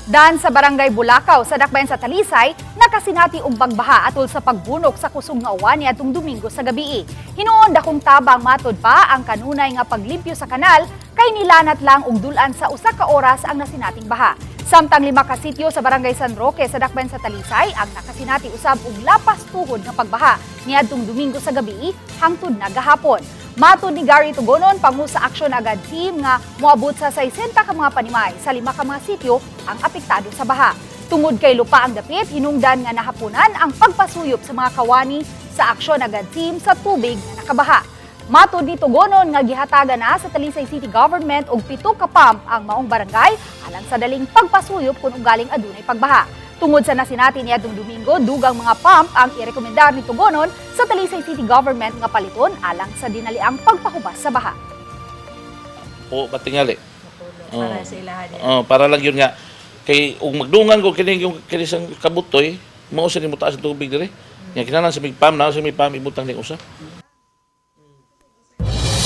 Dan sa Barangay Bulacau sa dakbayan sa Talisay, nakasinati og pagbaha atol sa pagbunok sa kusog nga uwan niadtong Dominggo sa gabii. Hinuon dakong tabang matud pa ang kanunay nga paglimpyo sa kanal kay nilanat lang og dulan sa usa ka oras ang nasinating baha. Samtang 5 ka sitio sa Barangay San Roque sa dakbayan sa Talisay ang nakasinati usab og lapas tuhod nga pagbaha niadtong Dominggo sa gabii hangtud na gahapon. Matud ni Gary Togonon, pangulo sa Aksyon Agad Team nga moabot sa 60 ka mga panimay sa 5 ka mga sitio ang apektado sa baha. Tungod kay lupa ang dapit, hinungdan nga nahapunan ang pagpasuyop sa mga kawani sa Aksyon Agad Team sa tubig nga nakabaha. Matud ni Togonon nga gihatagan na sa Talisay City Government og 7 ka pump ang maong barangay alang sa daling pagpasuyop kung ugaling adunay pagbaha. Tungod sa nasinati niadtong Dominggo, dugang mga pump ang irekomendar ni Togonon sa Talisay City Government nga paliton alang sa dinaliang pagpahubas sa baha. O patingali. Para sa ilahan niya. Para lang yun nga kay ug magdungan ko kini yung kinisang kabutoy, mao sa ni mutaas ang tubig dire. Nga kinahanglan sa mig pam na sa mig pam ibutang ning usa.